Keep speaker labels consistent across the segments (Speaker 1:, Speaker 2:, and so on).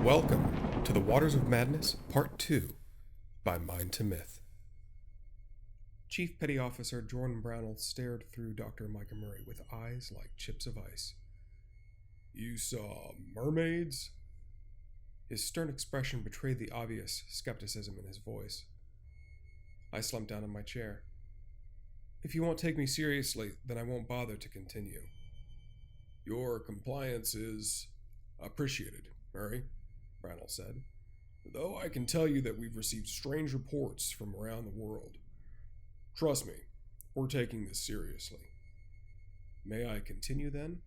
Speaker 1: Welcome to the Waters of Madness, Part 2, by Mind to Myth. Chief Petty Officer Jordan Brownell stared through Dr. Micah Murray with eyes like chips of ice. "You saw mermaids?" His stern expression betrayed the obvious skepticism in his voice. I slumped down in my chair. "If you won't take me seriously, then I won't bother to continue." "Your compliance is appreciated, Murray," Brownell said. "Though I can tell you that we've received strange reports from around the world. Trust me, we're taking this seriously." "May I continue then?"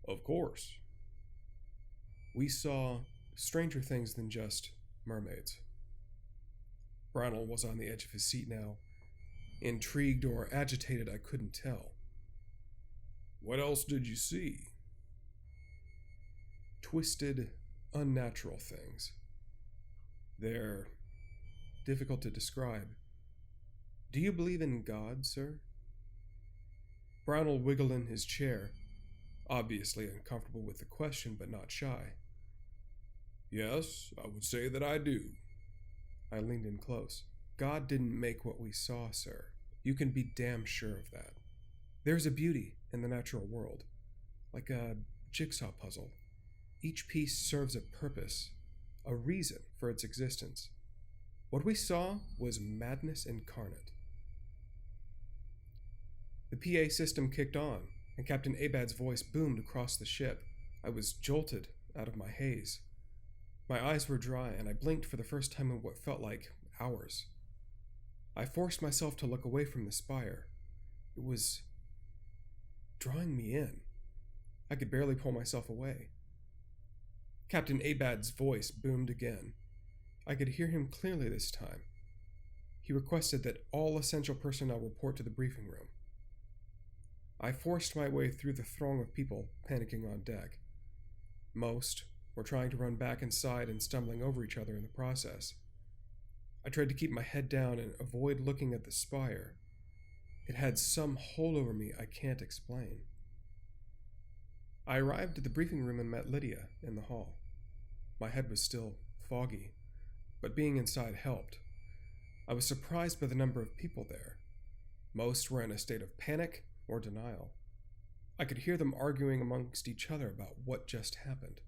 Speaker 1: "Of course." "We saw stranger things than just mermaids." Brownell was on the edge of his seat now. Intrigued or agitated, I couldn't tell. "What else did you see?" "Twisted, unnatural things. They're difficult to describe. Do you believe in God, sir?" Brownell wiggled in his chair, obviously uncomfortable with the question, but not shy. "Yes, I would say that I do." I leaned in close. "God didn't make what we saw, sir. You can be damn sure of that. There's a beauty in the natural world, like a jigsaw puzzle. Each piece serves a purpose, a reason for its existence. What we saw was madness incarnate." The PA system kicked on, and Captain Abad's voice boomed across the ship. I was jolted out of my haze. My eyes were dry, and I blinked for the first time in what felt like hours. I forced myself to look away from the spire. It was drawing me in. I could barely pull myself away. Captain Abad's voice boomed again. I could hear him clearly this time. He requested that all essential personnel report to the briefing room. I forced my way through the throng of people panicking on deck. Most were trying to run back inside and stumbling over each other in the process. I tried to keep my head down and avoid looking at the spire. It had some hold over me I can't explain. I arrived at the briefing room and met Lydia in the hall. My head was still foggy, but being inside helped. I was surprised by the number of people there. Most were in a state of panic or denial. I could hear them arguing amongst each other about what just happened.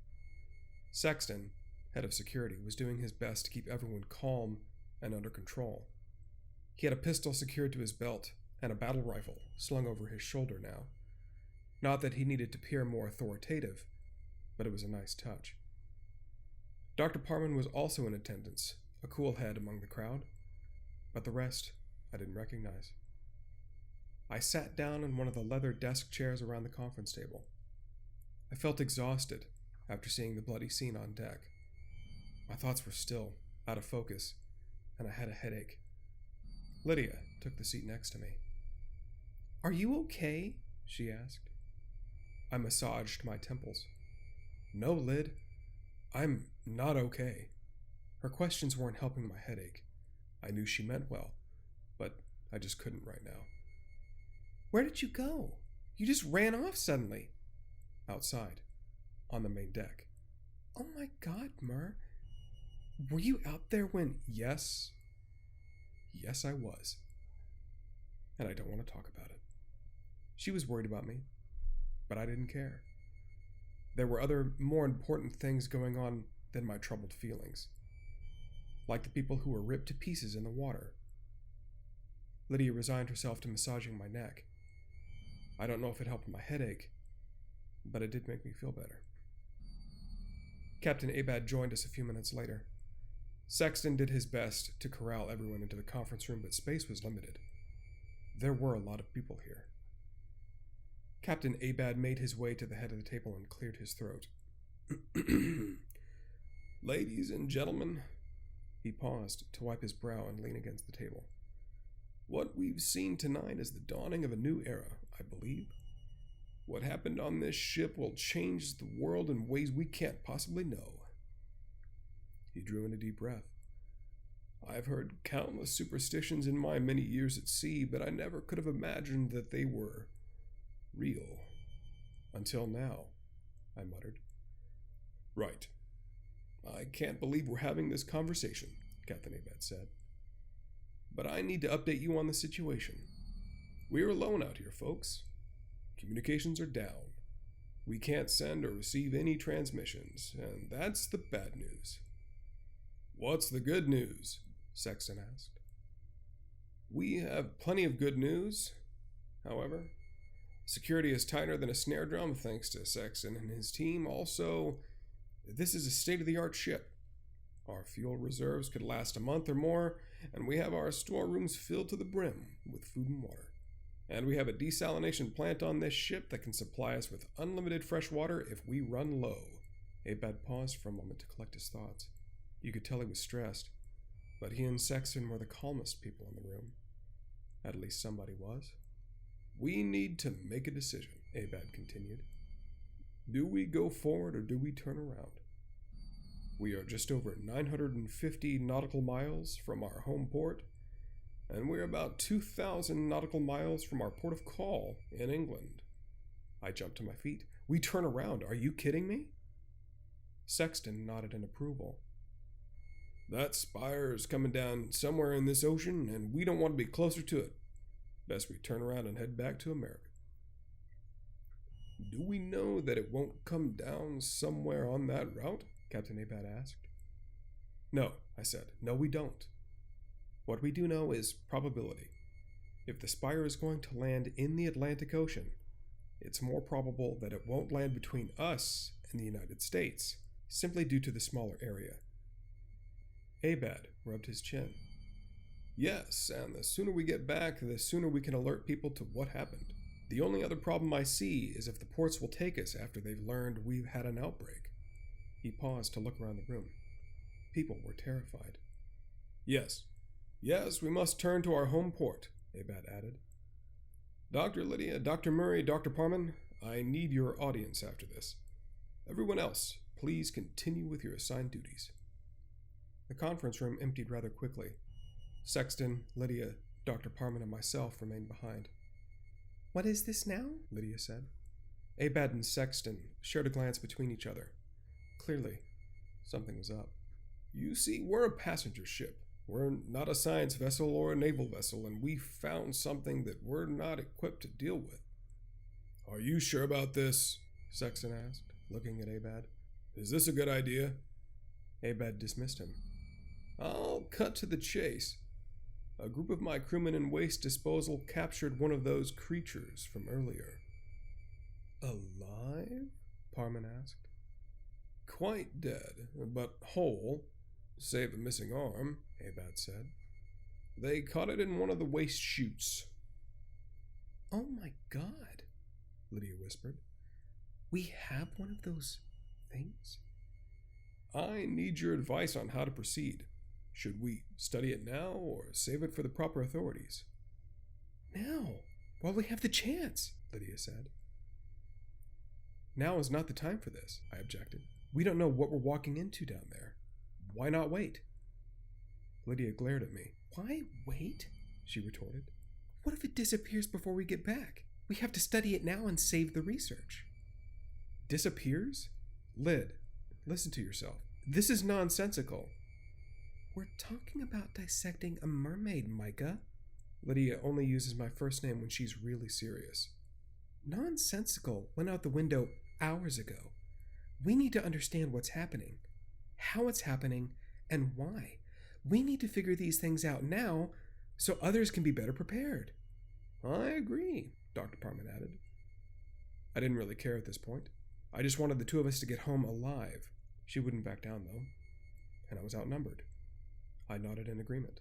Speaker 1: Sexton, head of security, was doing his best to keep everyone calm and under control. He had a pistol secured to his belt and a battle rifle slung over his shoulder now. Not that he needed to appear more authoritative, but it was a nice touch. Dr. Parman was also in attendance, a cool head among the crowd, but the rest I didn't recognize. I sat down in one of the leather desk chairs around the conference table. I felt exhausted after seeing the bloody scene on deck. My thoughts were still out of focus, and I had a headache. Lydia took the seat next to me. "Are you okay?" she asked. I massaged my temples. "No, Lyd. I'm not okay." Her questions weren't helping my headache. I knew she meant well, but I just couldn't right now. "Where did you go? You just ran off suddenly." "Outside, on the main deck." "Oh my God, Mur. Were you out there when—" Yes, I was. And I don't want to talk about it. She was worried about me, but I didn't care. There were other, more important things going on than my troubled feelings. Like the people who were ripped to pieces in the water. Lydia resigned herself to massaging my neck. I don't know if it helped my headache, but it did make me feel better. Captain Abad joined us a few minutes later. Sexton did his best to corral everyone into the conference room, but space was limited. There were a lot of people here. Captain Abad made his way to the head of the table and cleared his throat. "Ladies and gentlemen," he paused to wipe his brow and lean against the table. "What we've seen tonight is the dawning of a new era, I believe. What happened on this ship will change the world in ways we can't possibly know." He drew in a deep breath. "I've heard countless superstitions in my many years at sea, but I never could have imagined that they were real. Until now," I muttered. "Right. I can't believe we're having this conversation, Captain Abad said. But I need to update you on the situation. We're alone out here, folks. Communications are down. We can't send or receive any transmissions, and that's the bad news. What's the good news? Sexton asked. We have plenty of good news. However, security is tighter than a snare drum thanks to Sexton and his team. Also, this is a state-of-the-art ship. Our fuel reserves could last a month or more, and we have our storerooms filled to the brim with food and water. And we have a desalination plant on this ship that can supply us with unlimited fresh water if we run low. Abad paused for a moment to collect his thoughts. You could tell he was stressed, but he and Sexton were the calmest people in the room. At least somebody was. We need to make a decision, Abad continued. Do we go forward or do we turn around? We are just over 950 nautical miles from our home port, and we're about 2,000 nautical miles from our port of call in England. I jumped to my feet. We turn around. Are you kidding me? Sexton nodded in approval. That spire's coming down somewhere in this ocean, and we don't want to be closer to it. Best we turn around and head back to America. Do we know that it won't come down somewhere on that route? Captain Abad asked. No, I said. No, we don't. What we do know is probability. If the spire is going to land in the Atlantic Ocean, it's more probable that it won't land between us and the United States, simply due to the smaller area. Abad rubbed his chin. Yes, and the sooner we get back, the sooner we can alert people to what happened. The only other problem I see is if the ports will take us after they've learned we've had an outbreak. He paused to look around the room. People were terrified. Yes, we must turn to our home port, Abad added. Dr. Lydia, Dr. Murray, Dr. Parman, I need your audience after this. Everyone else, please continue with your assigned duties. The conference room emptied rather quickly. Sexton, Lydia, Dr. Parman, and myself remained behind. What is this now? Lydia said. Abad and Sexton shared a glance between each other. Clearly, something was up. You see, we're a passenger ship. We're not a science vessel or a naval vessel, and we found something that we're not equipped to deal with. Are you sure about this? Sexton asked, looking at Abad. Is this a good idea? Abad dismissed him. I'll cut to the chase. A group of my crewmen in waste disposal captured one of those creatures from earlier. Alive? Parman asked. Quite dead, but whole, save a missing arm, Abad said. They caught it in one of the waste chutes. Oh my God, Lydia whispered. We have one of those things? I need your advice on how to proceed. Should we study it now or save it for the proper authorities? Now, while we have the chance, Lydia said. Now is not the time for this, I objected. We don't know what we're walking into down there. Why not wait? Lydia glared at me. Why wait? She retorted. What if it disappears before we get back? We have to study it now and save the research. Disappears? Lyd, listen to yourself. This is nonsensical. We're talking about dissecting a mermaid, Micah. Lydia only uses my first name when she's really serious. Nonsensical went out the window hours ago. We need to understand what's happening, how it's happening, and why. We need to figure these things out now so others can be better prepared. I agree, Dr. Parman added. I didn't really care at this point. I just wanted the two of us to get home alive. She wouldn't back down, though, and I was outnumbered. I nodded in agreement.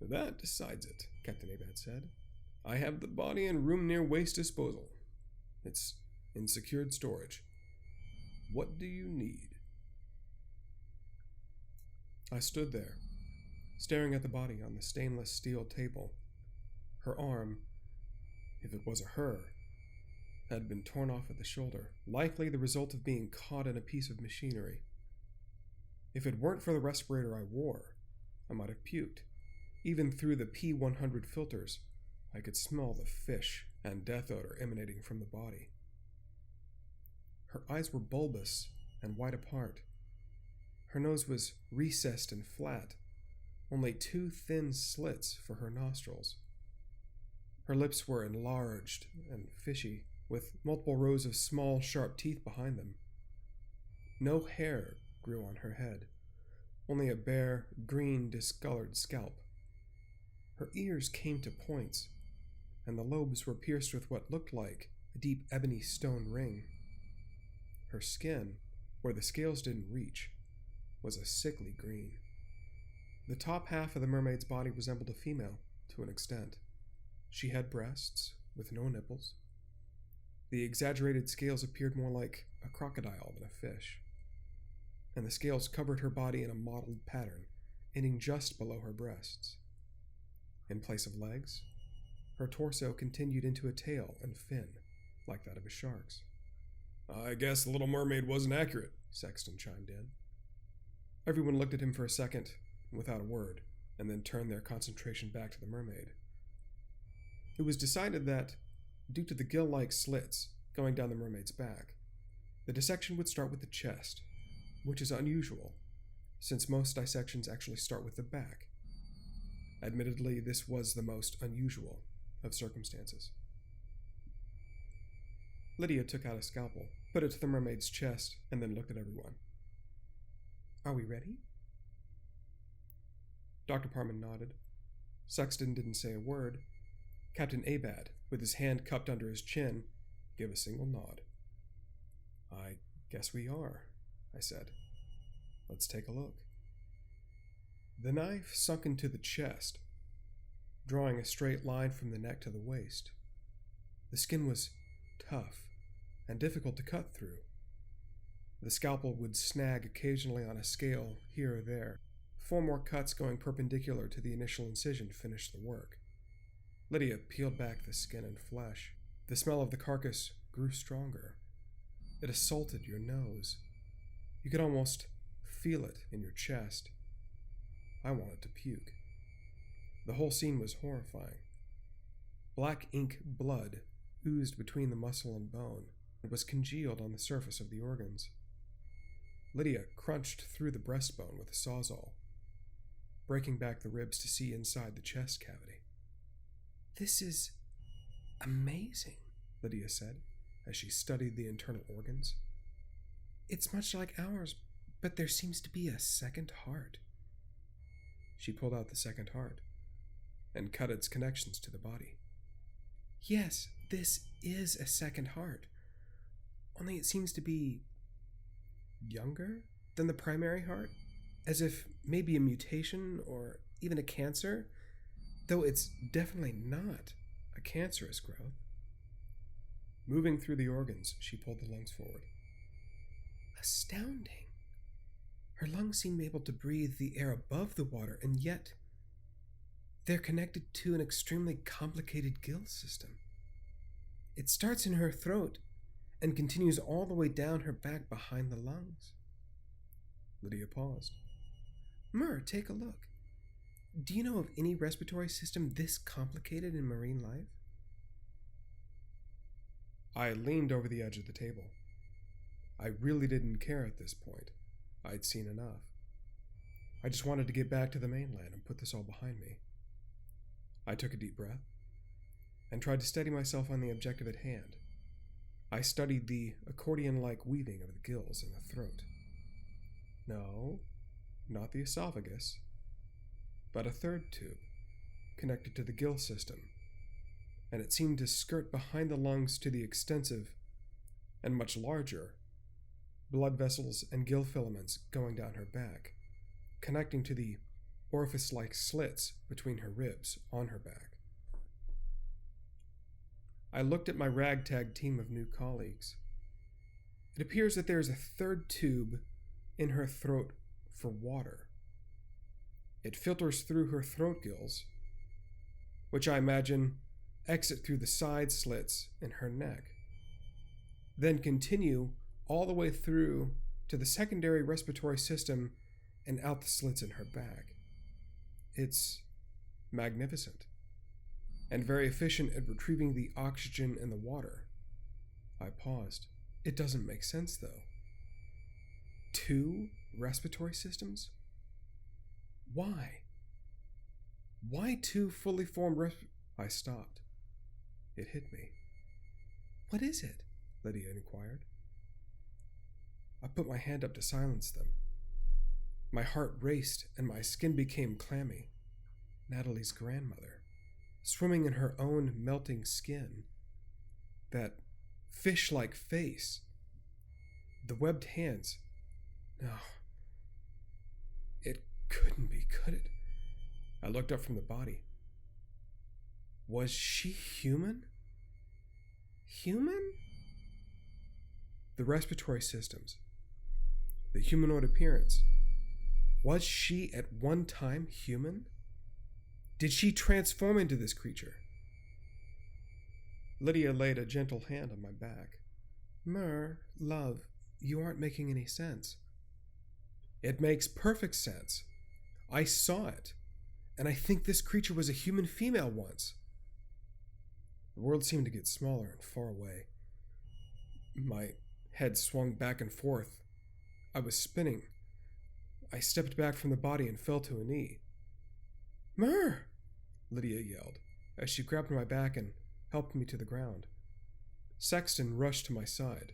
Speaker 1: That decides it, Captain Abad said. I have the body in room near waste disposal. It's in secured storage. What do you need? I stood there, staring at the body on the stainless steel table. Her arm, if it was a her, had been torn off at the shoulder, likely the result of being caught in a piece of machinery. If it weren't for the respirator I wore, I might have puked. Even through the P100 filters, I could smell the fish and death odor emanating from the body. Her eyes were bulbous and wide apart. Her nose was recessed and flat, only 2 thin slits for her nostrils. Her lips were enlarged and fishy, with multiple rows of small, sharp teeth behind them. No hair grew on her head, only a bare, green, discolored scalp. Her ears came to points, and the lobes were pierced with what looked like a deep ebony stone ring. Her skin, where the scales didn't reach, was a sickly green. The top half of the mermaid's body resembled a female to an extent. She had breasts with no nipples. The exaggerated scales appeared more like a crocodile than a fish, and the scales covered her body in a mottled pattern, ending just below her breasts. In place of legs, her torso continued into a tail and fin, like that of a shark's. "I guess the Little Mermaid wasn't accurate," Sexton chimed in. Everyone looked at him for a second, without a word, and then turned their concentration back to the mermaid. It was decided that, due to the gill-like slits going down the mermaid's back, the dissection would start with the chest, which is unusual, since most dissections actually start with the back. Admittedly, this was the most unusual of circumstances. Lydia took out a scalpel, put it to the mermaid's chest, and then looked at everyone. "Are we ready?" Dr. Parman nodded. Sexton didn't say a word. Captain Abad, with his hand cupped under his chin, gave a single nod. "I guess we are," I said. "Let's take a look." The knife sunk into the chest, drawing a straight line from the neck to the waist. The skin was tough and difficult to cut through. The scalpel would snag occasionally on a scale here or there. 4 more cuts going perpendicular to the initial incision finished the work. Lydia peeled back the skin and flesh. The smell of the carcass grew stronger. It assaulted your nose. You could almost feel it in your chest. I wanted to puke. The whole scene was horrifying. Black ink blood oozed between the muscle and bone and was congealed on the surface of the organs. Lydia crunched through the breastbone with a sawzall, breaking back the ribs to see inside the chest cavity. "This is amazing," Lydia said, as she studied the internal organs. "It's much like ours, but there seems to be a second heart." She pulled out the second heart and cut its connections to the body. "Yes, this is a second heart, only it seems to be younger than the primary heart, as if maybe a mutation or even a cancer, though it's definitely not a cancerous growth." Moving through the organs, she pulled the lungs forward. "Astounding. Her lungs seem able to breathe the air above the water, and yet they're connected to an extremely complicated gill system. It starts in her throat and continues all the way down her back behind the lungs." Lydia paused. "Mur, take a look. Do you know of any respiratory system this complicated in marine life?" I leaned over the edge of the table. I really didn't care at this point. I'd seen enough. I just wanted to get back to the mainland and put this all behind me. I took a deep breath and tried to steady myself on the objective at hand. I studied the accordion-like weaving of the gills in the throat. No, not the esophagus, but a third tube connected to the gill system, and it seemed to skirt behind the lungs to the extensive and much larger blood vessels and gill filaments going down her back, connecting to the orifice-like slits between her ribs on her back. I looked at my ragtag team of new colleagues. It appears that there is a third tube in her throat for water. It filters through her throat gills, which I imagine exit through the side slits in her neck, then continue all the way through to the secondary respiratory system and out the slits in her back. It's magnificent, and very efficient at retrieving the oxygen in the water. I paused. It doesn't make sense, though. 2 respiratory systems? Why? Why 2 fully formed I stopped. It hit me. What is it? Lydia inquired. I put my hand up to silence them. My heart raced and my skin became clammy. Natalie's grandmother, swimming in her own melting skin. That fish-like face. The webbed hands. No. It couldn't be, could it? I looked up from the body. Was she human? Human? The respiratory systems. The humanoid appearance. Was she at one time human? Did she transform into this creature? Lydia laid a gentle hand on my back. Myrrh, love, you aren't making any sense. It makes perfect sense. I saw it, and I think this creature was a human female once. The world seemed to get smaller and far away. My head swung back and forth. I was spinning. I stepped back from the body and fell to a knee. Myrrh! Lydia yelled, as she grabbed my back and helped me to the ground. Sexton rushed to my side,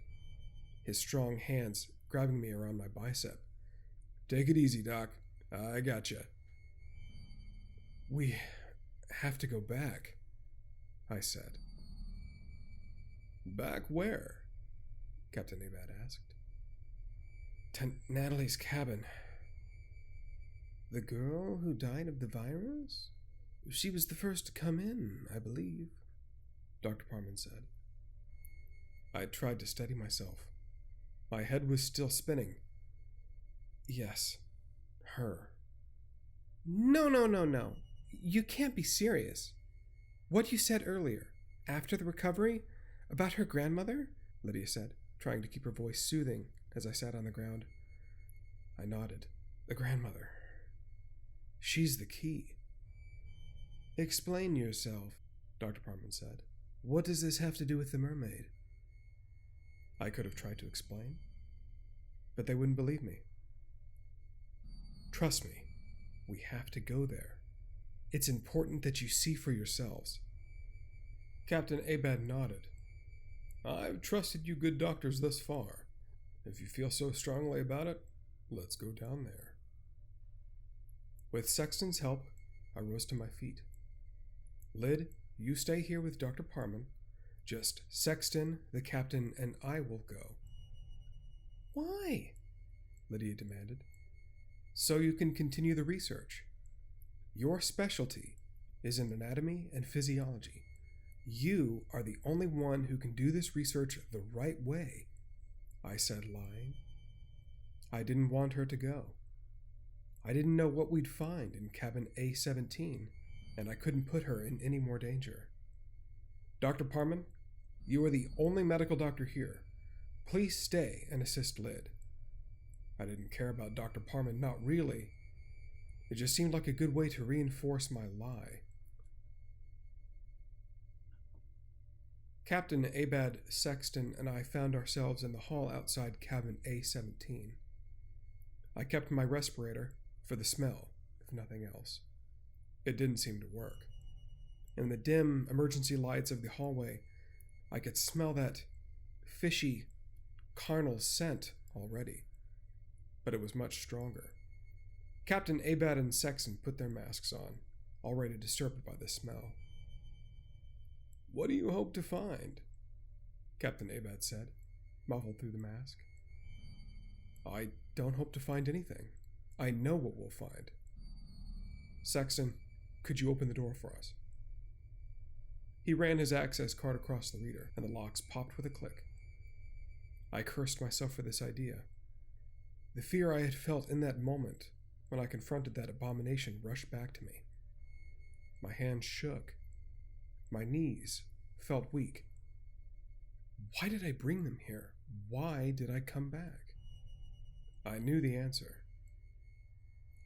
Speaker 1: his strong hands grabbing me around my bicep. Take it easy, Doc. I gotcha. We have to go back, I said. Back where? Captain Abad asked. To Natalie's cabin. The girl who died of the virus? She was the first to come in, I believe, Dr. Parman said. I tried to steady myself. My head was still spinning. Yes, her. No. You can't be serious. What you said earlier, after the recovery, about her grandmother? Lydia said, trying to keep her voice soothing as I sat on the ground. I nodded. The grandmother. She's the key. Explain yourself, Dr. Parman said. What does this have to do with the mermaid? I could have tried to explain, but they wouldn't believe me. Trust me, we have to go there. It's important that you see for yourselves. Captain Abad nodded. I've trusted you good doctors thus far. If you feel so strongly about it, let's go down there. With Sexton's help, I rose to my feet. Lyd, you stay here with Dr. Parman. Just Sexton, the captain, and I will go. Why? Lydia demanded. So you can continue the research. Your specialty is in anatomy and physiology. You are the only one who can do this research the right way, I said, lying. I didn't want her to go. I didn't know what we'd find in cabin A-17, and I couldn't put her in any more danger. Dr. Parman, you are the only medical doctor here. Please stay and assist Lyd. I didn't care about Dr. Parman, not really. It just seemed like a good way to reinforce my lie. Captain Abad, Sexton, and I found ourselves in the hall outside cabin A-17. I kept my respirator for the smell, if nothing else. It didn't seem to work. In the dim emergency lights of the hallway, I could smell that fishy, carnal scent already, but it was much stronger. Captain Abad and Sexton put their masks on, already disturbed by the smell. What do you hope to find? Captain Abad said, muffled through the mask. I don't hope to find anything. I know what we'll find. Sexton, could you open the door for us? He ran his access card across the reader, and the locks popped with a click. I cursed myself for this idea. The fear I had felt in that moment when I confronted that abomination rushed back to me. My hands shook. My knees felt weak. Why did I bring them here? Why did I come back? I knew the answer.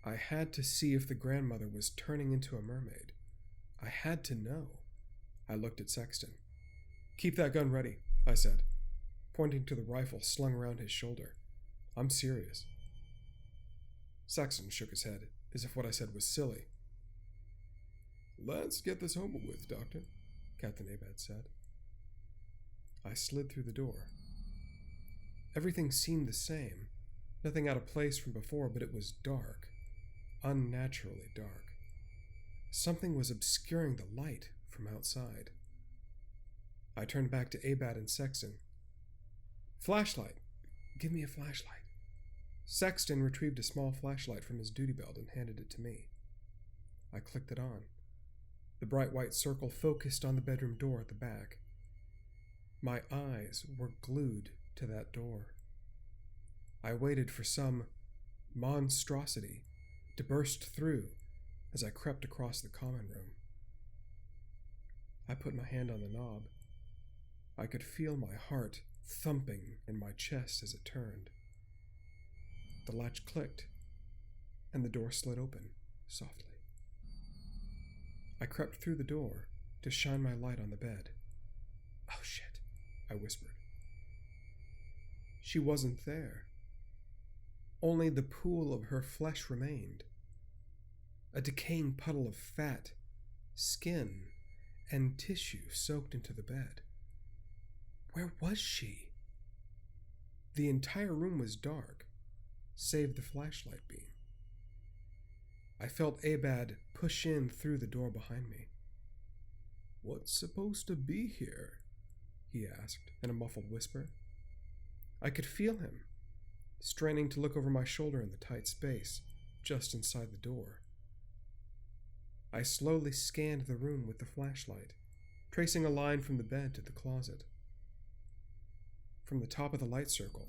Speaker 1: I had to see if the grandmother was turning into a mermaid. I had to know. I looked at Sexton. Keep that gun ready, I said, pointing to the rifle slung around his shoulder. I'm serious. Sexton shook his head, as if what I said was silly. Let's get this over with, Doctor, Captain Abad said. I slid through the door. Everything seemed the same, nothing out of place from before, but it was dark, unnaturally dark. Something was obscuring the light from outside. I turned back to Abad and Sexton. Flashlight. Give me a flashlight. Sexton retrieved a small flashlight from his duty belt and handed it to me. I clicked it on. The bright white circle focused on the bedroom door at the back. My eyes were glued to that door. I waited for some monstrosity to burst through as I crept across the common room. I put my hand on the knob. I could feel my heart thumping in my chest as it turned. The latch clicked, and the door slid open softly. I crept through the door to shine my light on the bed. Oh shit, I whispered. She wasn't there. Only the pool of her flesh remained. A decaying puddle of fat, skin, and tissue soaked into the bed. Where was she? The entire room was dark, save the flashlight beam. I felt Abad push in through the door behind me. What's supposed to be here? He asked in a muffled whisper. I could feel him, straining to look over my shoulder in the tight space just inside the door. I slowly scanned the room with the flashlight, tracing a line from the bed to the closet. From the top of the light circle,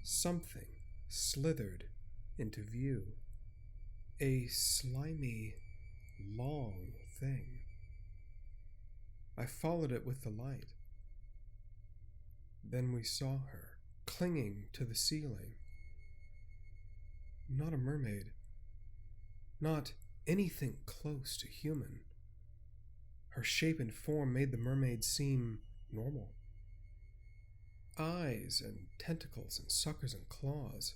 Speaker 1: something slithered into view. A slimy, long thing. I followed it with the light. Then we saw her, clinging to the ceiling. Not a mermaid. Not anything close to human. Her shape and form made the mermaid seem normal. Eyes and tentacles and suckers and claws.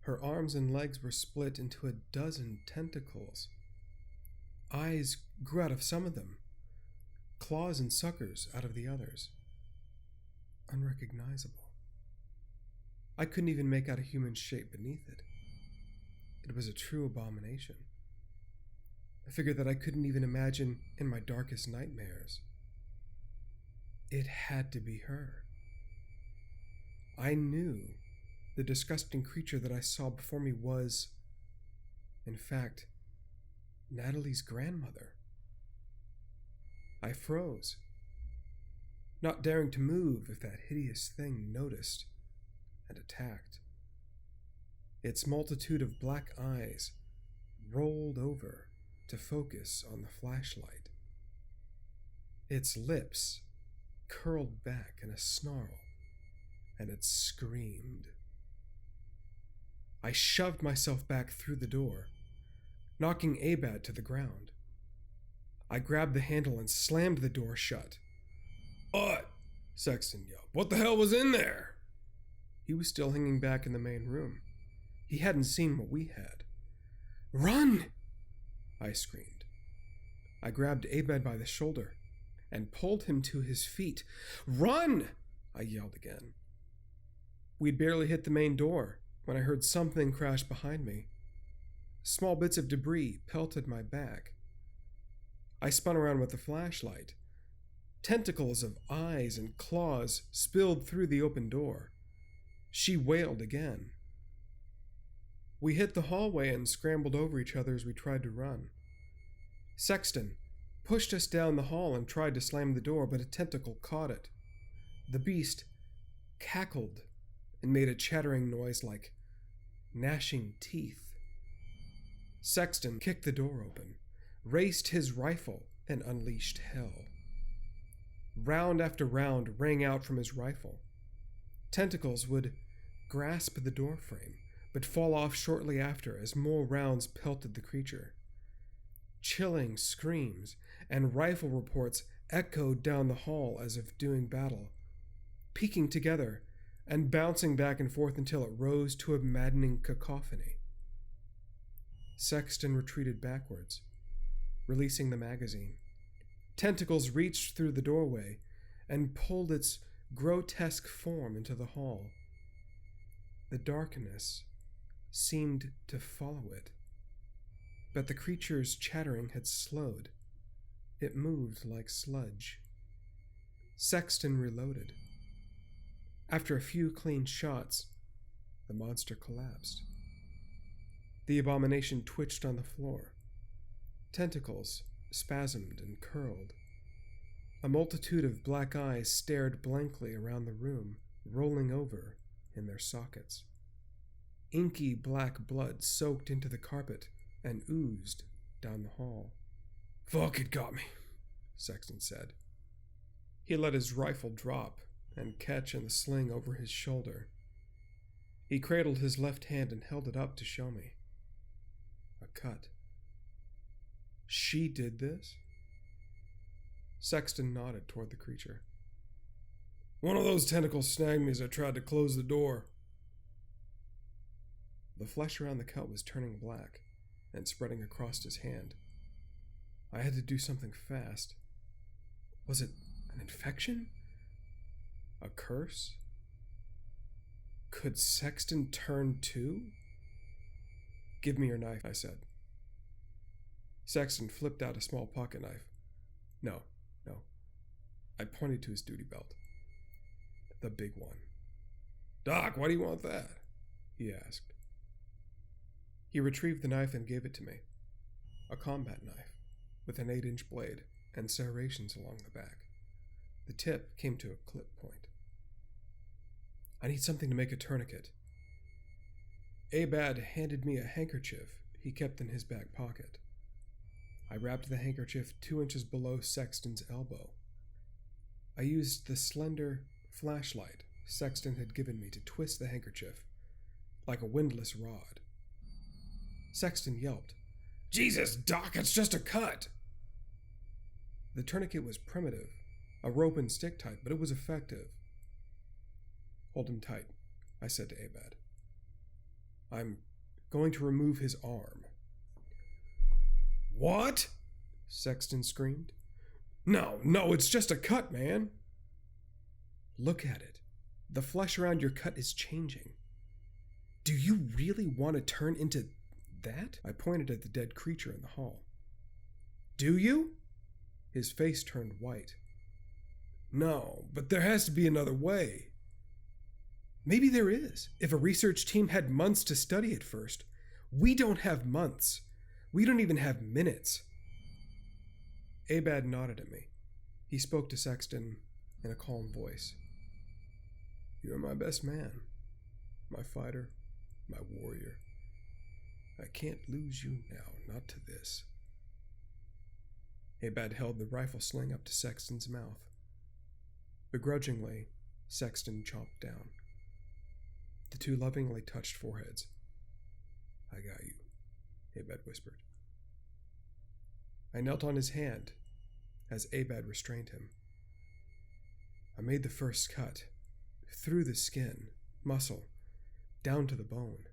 Speaker 1: Her arms and legs were split into a dozen tentacles. Eyes grew out of some of them, claws and suckers out of the others. Unrecognizable. I couldn't even make out a human shape beneath it. It was a true abomination. A figure that I couldn't even imagine in my darkest nightmares. It had to be her. I knew the disgusting creature that I saw before me was, in fact, Natalie's grandmother. I froze, not daring to move if that hideous thing noticed and attacked. Its multitude of black eyes rolled over to focus on the flashlight. Its lips curled back in a snarl, and it screamed. I shoved myself back through the door, knocking Abad to the ground. I grabbed the handle and slammed the door shut. "What?" Sexton yelled. "What the hell was in there?" He was still hanging back in the main room. He hadn't seen what we had. "Run!" I screamed. I grabbed Abad by the shoulder and pulled him to his feet. "Run!" I yelled again. We'd barely hit the main door when I heard something crash behind me. Small bits of debris pelted my back. I spun around with the flashlight. Tentacles of eyes and claws spilled through the open door. She wailed again. We hit the hallway and scrambled over each other as we tried to run. Sexton pushed us down the hall and tried to slam the door, but a tentacle caught it. The beast cackled and made a chattering noise like gnashing teeth. Sexton kicked the door open, raised his rifle, and unleashed hell. Round after round rang out from his rifle. Tentacles would grasp the doorframe, but fall off shortly after as more rounds pelted the creature. Chilling screams and rifle reports echoed down the hall as if doing battle. Peeking together, and bouncing back and forth until it rose to a maddening cacophony. Sexton retreated backwards, releasing the magazine. Tentacles reached through the doorway and pulled its grotesque form into the hall. The darkness seemed to follow it, but the creature's chattering had slowed. It moved like sludge. Sexton reloaded. After a few clean shots, the monster collapsed. The abomination twitched on the floor. Tentacles spasmed and curled. A multitude of black eyes stared blankly around the room, rolling over in their sockets. Inky black blood soaked into the carpet and oozed down the hall. "Fuck, it got me," Sexton said. He let his rifle drop and catch in the sling over his shoulder. He cradled his left hand and held it up to show me. A cut. "She did this?" Sexton nodded toward the creature. "One of those tentacles snagged me as I tried to close the door." The flesh around the cut was turning black and spreading across his hand. I had to do something fast. Was it an infection? A curse? Could Sexton turn too? "Give me your knife," I said. Sexton flipped out a small pocket knife. No. I pointed to his duty belt. The big one. "Doc, why do you want that?" he asked. He retrieved the knife and gave it to me. A combat knife, with an 8-inch blade and serrations along the back. The tip came to a clip point. "I need something to make a tourniquet." Abad handed me a handkerchief he kept in his back pocket. I wrapped the handkerchief 2 inches below Sexton's elbow. I used the slender flashlight Sexton had given me to twist the handkerchief like a windlass rod. Sexton yelped, "Jesus, Doc, it's just a cut!" The tourniquet was primitive, a rope and stick type, but it was effective. "Hold him tight," I said to Abad. "I'm going to remove his arm." "What?" Sexton screamed. No, it's just a cut, man." "Look at it. The flesh around your cut is changing. Do you really want to turn into that?" I pointed at the dead creature in the hall. "Do you?" His face turned white. "No, but there has to be another way." "Maybe there is, if a research team had months to study it first. We don't have months. We don't even have minutes." Abad nodded at me. He spoke to Sexton in a calm voice. "You're my best man, my fighter, my warrior. I can't lose you now, not to this." Abad held the rifle sling up to Sexton's mouth. Begrudgingly, Sexton chomped down. The two lovingly touched foreheads. "I got you," Abad whispered. I knelt on his hand as Abad restrained him. I made the first cut, through the skin, muscle, down to the bone.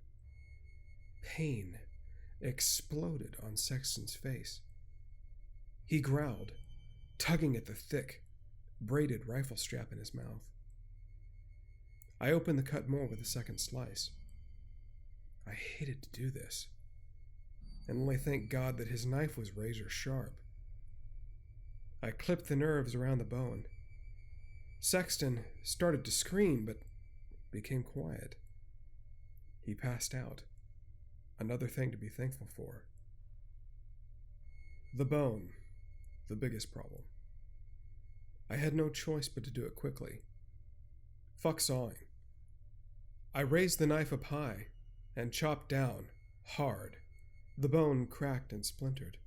Speaker 1: Pain exploded on Sexton's face. He growled, tugging at the thick, braided rifle strap in his mouth. I opened the cut more with a second slice. I hated to do this, and only thank God that his knife was razor sharp. I clipped the nerves around the bone. Sexton started to scream, but became quiet. He passed out. Another thing to be thankful for. The bone, the biggest problem. I had no choice but to do it quickly. Fuck sawing. I raised the knife up high and chopped down, hard. The bone cracked and splintered.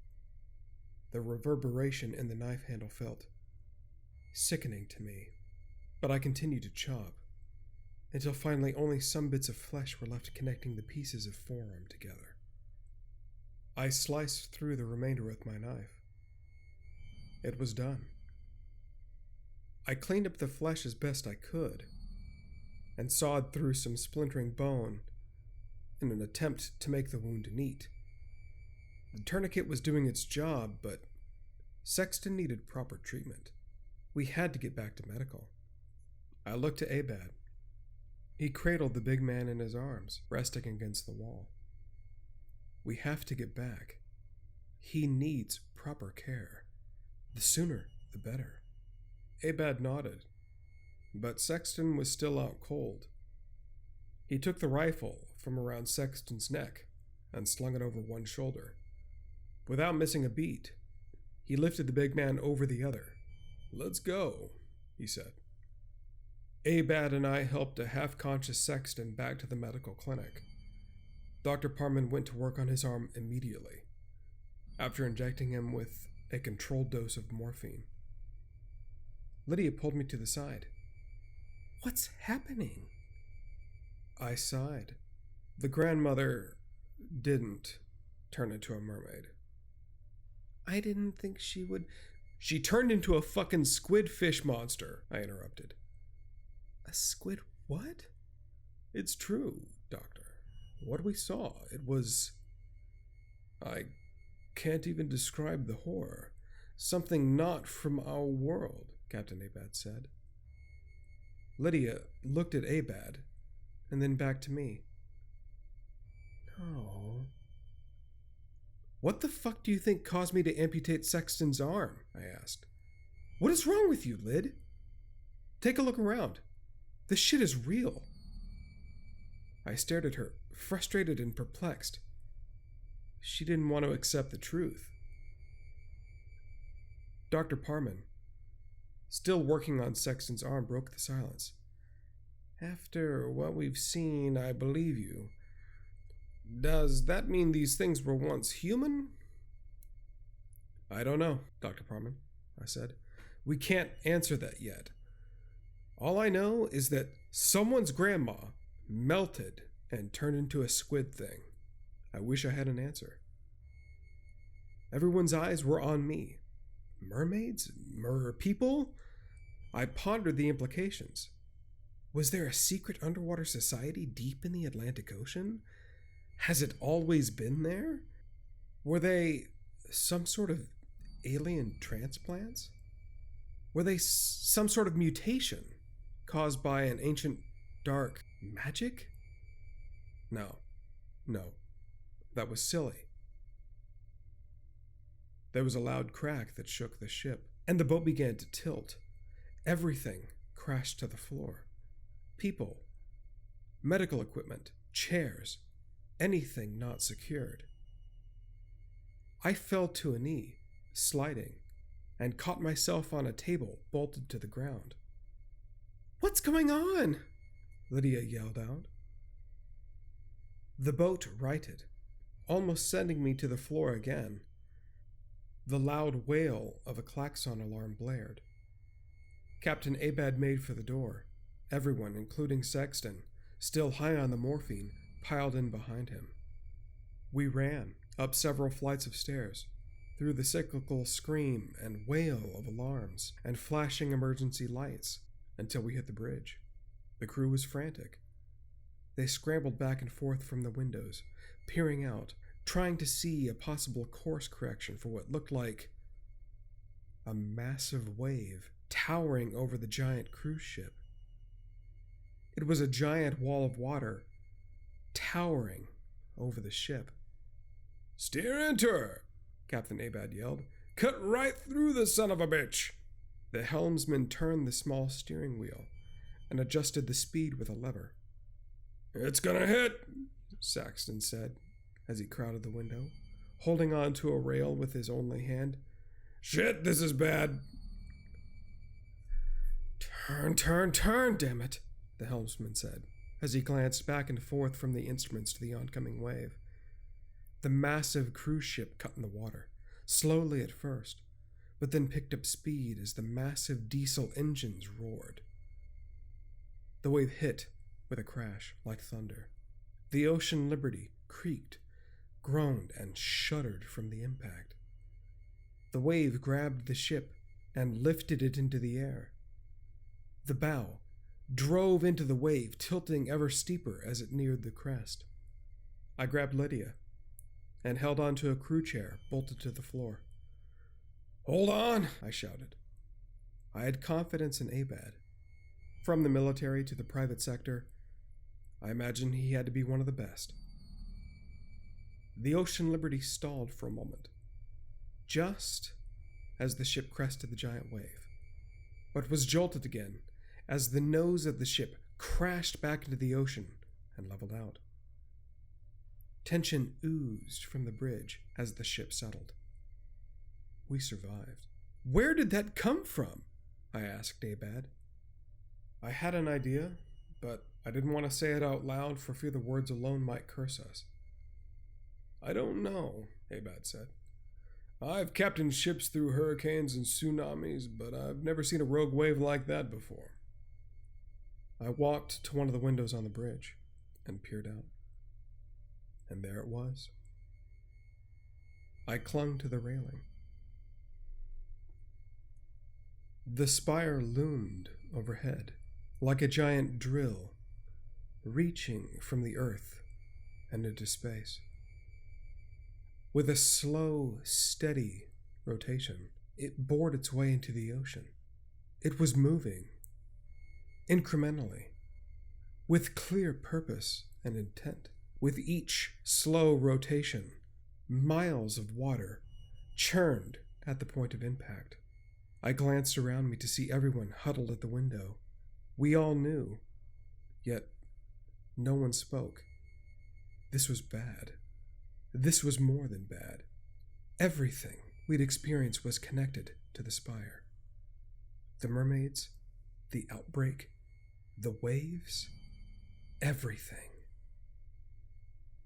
Speaker 1: The reverberation in the knife handle felt sickening to me, but I continued to chop, until finally only some bits of flesh were left connecting the pieces of forearm together. I sliced through the remainder with my knife. It was done. I cleaned up the flesh as best I could. and sawed through some splintering bone in an attempt to make the wound neat. The tourniquet was doing its job, but Sexton needed proper treatment. We had to get back to medical. I looked to Abad. He cradled the big man in his arms, resting against the wall. We have to get back. He needs proper care. The sooner, the better. Abad nodded, but Sexton was still out cold. He took the rifle from around Sexton's neck and slung it over one shoulder. Without missing a beat, he lifted the big man over the other. "Let's go," he said. Abad and I helped a half-conscious Sexton back to the medical clinic. Dr. Parman went to work on his arm immediately, after injecting him with a controlled dose of morphine. Lydia pulled me to the side. "What's happening?" I sighed. The grandmother didn't turn into a mermaid. "I didn't think she would." "She turned into a fucking squid fish monster," I interrupted. "A squid what?" "It's true, Doctor. What we saw, it was... I can't even describe the horror. Something not from our world," Captain Abad said. Lydia looked at Abad, and then back to me. "No." "What the fuck do you think caused me to amputate Sexton's arm?" I asked. "What is wrong with you, Lyd? Take a look around. This shit is real." I stared at her, frustrated and perplexed. She didn't want to accept the truth. Dr. Parman, still working on Sexton's arm, broke the silence. "After what we've seen, I believe you. Does that mean these things were once human?" "I don't know, Dr. Parman," I said. "We can't answer that yet. All I know is that someone's grandma melted and turned into a squid thing. I wish I had an answer." Everyone's eyes were on me. Mermaids? Mer-people? I pondered the implications. Was there a secret underwater society deep in the Atlantic Ocean? Has it always been there? Were they some sort of alien transplants? Were they some sort of mutation caused by an ancient dark magic? No, that was silly. There was a loud crack that shook the ship, and the boat began to tilt. Everything crashed to the floor. People, medical equipment, chairs, anything not secured. I fell to a knee, sliding, and caught myself on a table bolted to the ground. "What's going on?" Lydia yelled out. The boat righted, almost sending me to the floor again. The loud wail of a klaxon alarm blared. Captain Abad made for the door. Everyone, including Sexton, still high on the morphine, piled in behind him. We ran up several flights of stairs, through the cyclical scream and wail of alarms and flashing emergency lights, until we hit the bridge. The crew was frantic. They scrambled back and forth from the windows, peering out, trying to see a possible course correction for what looked like a massive wave towering over the giant cruise ship. It was a giant wall of water towering over the ship. "Steer into her!" Captain Abad yelled. "Cut right through the son of a bitch!" The helmsman turned the small steering wheel and adjusted the speed with a lever. "It's gonna hit," Saxton said as he crowded the window, holding on to a rail with his only hand. "Shit, this is bad." Turn, damn it," the helmsman said, as he glanced back and forth from the instruments to the oncoming wave. The massive cruise ship cut in the water, slowly at first, but then picked up speed as the massive diesel engines roared. The wave hit with a crash like thunder. The Ocean Liberty creaked, groaned, and shuddered from the impact. The wave grabbed the ship and lifted it into the air. The bow, drove into the wave, tilting ever steeper as it neared the crest. I grabbed Lydia and held onto a crew chair bolted to the floor. "Hold on," I shouted. I had confidence in Abad. From the military to the private sector, I imagine he had to be one of the best. The Ocean Liberty stalled for a moment, just as the ship crested the giant wave, but was jolted again as the nose of the ship crashed back into the ocean and leveled out. Tension oozed from the bridge as the ship settled. We survived. "Where did that come from?" I asked Abad. I had an idea, but I didn't want to say it out loud for fear the words alone might curse us. "I don't know," Abad said. "I've captained ships through hurricanes and tsunamis, but I've never seen a rogue wave like that before." I walked to one of the windows on the bridge and peered out. And there it was. I clung to the railing. The spire loomed overhead, like a giant drill, reaching from the earth and into space. With a slow, steady rotation, it bored its way into the ocean. It was moving, incrementally, with clear purpose and intent. With each slow rotation, miles of water churned at the point of impact. I glanced around me to see everyone huddled at the window. We all knew, yet no one spoke. This was bad. This was more than bad. Everything we'd experienced was connected to the spire. The mermaids, the outbreak, the waves, everything.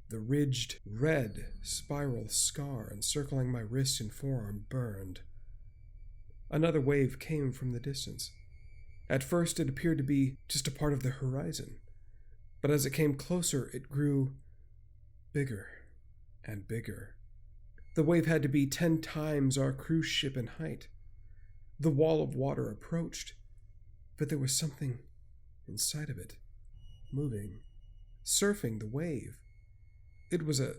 Speaker 1: The ridged red spiral scar encircling my wrist and forearm burned. Another wave came from the distance. At first it appeared to be just a part of the horizon, but as it came closer it grew bigger and bigger. The wave had to be 10 times our cruise ship in height. The wall of water approached, but there was something inside of it, moving, surfing the wave. It was a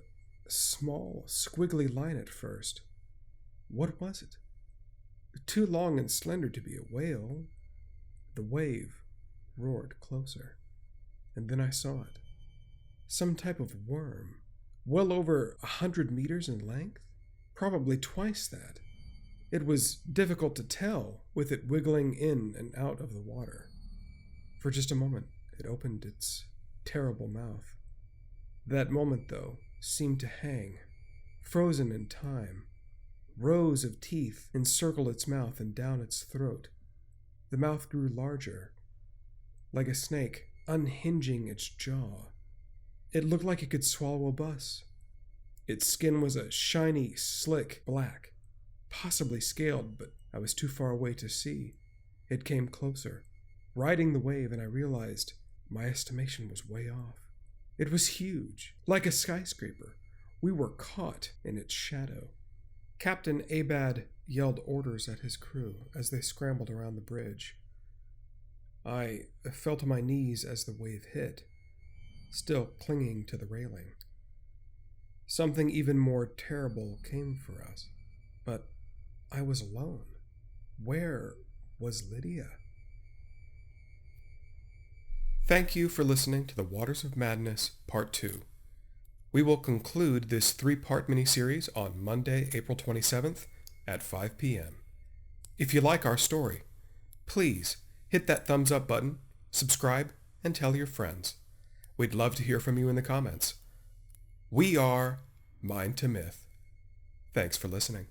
Speaker 1: small, squiggly line at first. What was it? Too long and slender to be a whale. The wave roared closer, and then I saw it. Some type of worm, well over 100 meters in length, probably twice that. It was difficult to tell, with it wiggling in and out of the water. For just a moment, it opened its terrible mouth. That moment, though, seemed to hang, frozen in time. Rows of teeth encircled its mouth and down its throat. The mouth grew larger, like a snake unhinging its jaw. It looked like it could swallow a bus. Its skin was a shiny, slick black, possibly scaled, but I was too far away to see. It came closer, riding the wave, and I realized my estimation was way off. It was huge, like a skyscraper. We were caught in its shadow. Captain Abad yelled orders at his crew as they scrambled around the bridge. I fell to my knees as the wave hit, still clinging to the railing. Something even more terrible came for us, but I was alone. Where was Lydia? Thank you for listening to The Waters of Madness, Part 2. We will conclude this 3-part miniseries on Monday, April 27th at 5 p.m. If you like our story, please hit that thumbs up button, subscribe, and tell your friends. We'd love to hear from you in the comments. We are Mind to Myth. Thanks for listening.